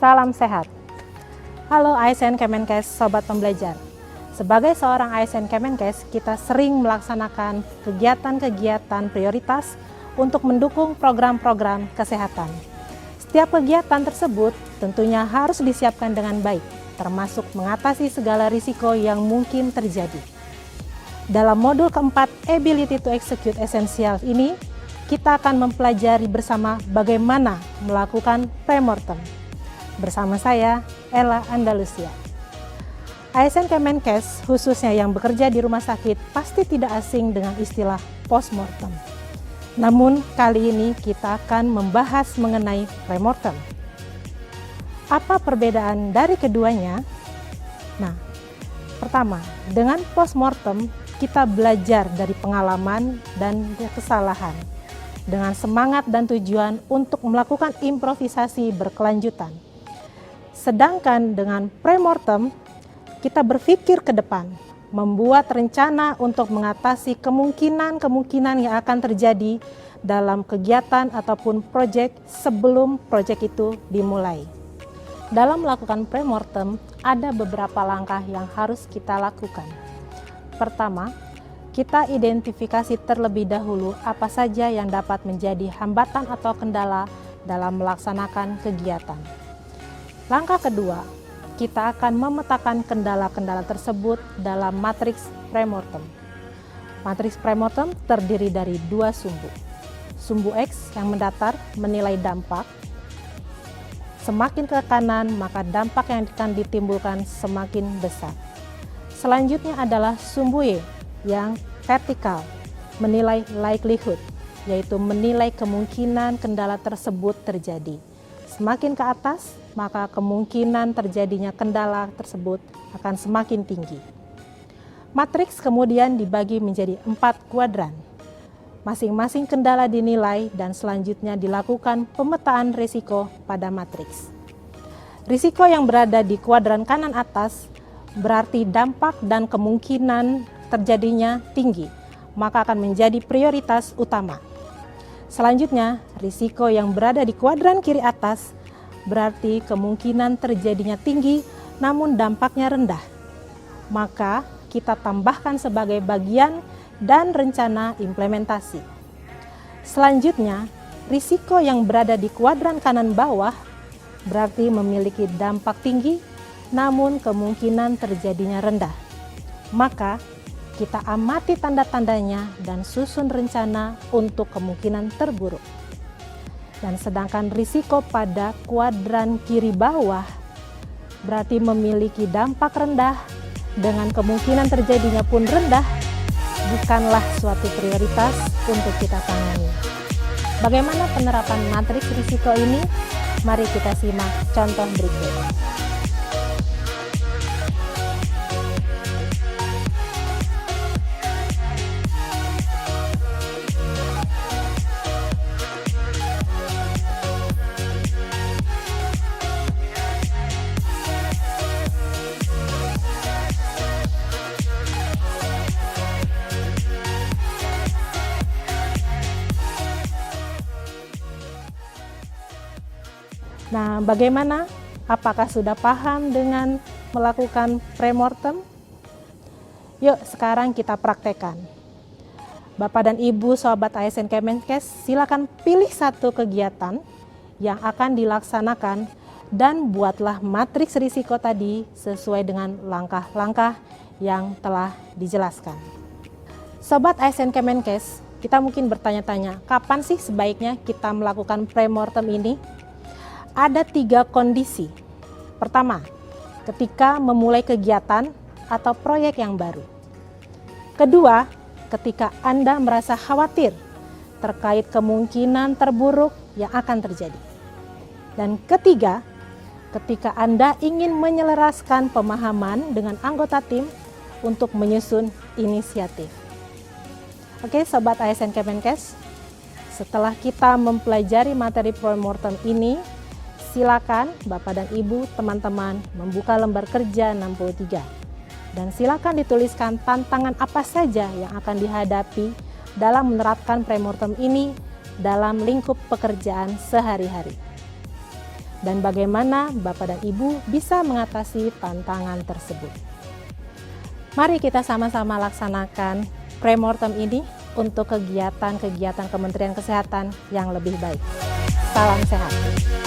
Salam sehat. Halo ASN Kemenkes, Sobat Pembelajar. Sebagai seorang ASN Kemenkes, kita sering melaksanakan kegiatan-kegiatan prioritas untuk mendukung program-program kesehatan. Setiap kegiatan tersebut tentunya harus disiapkan dengan baik, termasuk mengatasi segala risiko yang mungkin terjadi. Dalam modul keempat, Ability to Execute Essentials ini, kita akan mempelajari bersama bagaimana melakukan premortem. Bersama saya, Ella Andalusia. ASN Kemenkes, khususnya yang bekerja di rumah sakit, pasti tidak asing dengan istilah postmortem. Namun, kali ini kita akan membahas mengenai premortem. Apa perbedaan dari keduanya? Nah, pertama, dengan postmortem, kita belajar dari pengalaman dan kesalahan dengan semangat dan tujuan untuk melakukan improvisasi berkelanjutan. Sedangkan dengan premortem, kita berpikir ke depan, membuat rencana untuk mengatasi kemungkinan-kemungkinan yang akan terjadi dalam kegiatan ataupun proyek sebelum proyek itu dimulai. Dalam melakukan premortem, ada beberapa langkah yang harus kita lakukan. Pertama, kita identifikasi terlebih dahulu apa saja yang dapat menjadi hambatan atau kendala dalam melaksanakan kegiatan. Langkah kedua, kita akan memetakan kendala-kendala tersebut dalam matriks premortem. Matriks premortem terdiri dari dua sumbu. Sumbu X yang mendatar menilai dampak. Semakin ke kanan, maka dampak yang akan ditimbulkan semakin besar. Selanjutnya adalah sumbu Y yang vertikal, menilai likelihood, yaitu menilai kemungkinan kendala tersebut terjadi. Semakin ke atas, maka kemungkinan terjadinya kendala tersebut akan semakin tinggi. Matriks kemudian dibagi menjadi 4 kuadran. Masing-masing kendala dinilai dan selanjutnya dilakukan pemetaan risiko pada matriks. Risiko yang berada di kuadran kanan atas berarti dampak dan kemungkinan terjadinya tinggi, maka akan menjadi prioritas utama. Selanjutnya, risiko yang berada di kuadran kiri atas berarti kemungkinan terjadinya tinggi namun dampaknya rendah. Maka kita tambahkan sebagai bagian dan rencana implementasi. Selanjutnya, risiko yang berada di kuadran kanan bawah berarti memiliki dampak tinggi namun kemungkinan terjadinya rendah. Maka kita amati tanda-tandanya dan susun rencana untuk kemungkinan terburuk. Dan sedangkan risiko pada kuadran kiri bawah berarti memiliki dampak rendah dengan kemungkinan terjadinya pun rendah, bukanlah suatu prioritas untuk kita tangani. Bagaimana penerapan matriks risiko ini? Mari kita simak contoh berikut. Nah, bagaimana? Apakah sudah paham dengan melakukan premortem? Yuk, sekarang kita praktekkan. Bapak dan Ibu Sobat ASN Kemenkes, silakan pilih satu kegiatan yang akan dilaksanakan dan buatlah matriks risiko tadi sesuai dengan langkah-langkah yang telah dijelaskan. Sobat ASN Kemenkes, kita mungkin bertanya-tanya, kapan sih sebaiknya kita melakukan premortem ini? Ada 3 kondisi. Pertama, ketika memulai kegiatan atau proyek yang baru. Kedua, ketika Anda merasa khawatir terkait kemungkinan terburuk yang akan terjadi. Dan ketiga, ketika Anda ingin menyelaraskan pemahaman dengan anggota tim untuk menyusun inisiatif. Oke, Sobat ASN Kemenkes, setelah kita mempelajari materi premortem ini, silakan Bapak dan Ibu, teman-teman membuka lembar kerja 63. Dan silakan dituliskan tantangan apa saja yang akan dihadapi dalam menerapkan premortem ini dalam lingkup pekerjaan sehari-hari. dan bagaimana Bapak dan Ibu bisa mengatasi tantangan tersebut. Mari kita sama-sama laksanakan premortem ini untuk kegiatan-kegiatan Kementerian Kesehatan yang lebih baik. Salam sehat.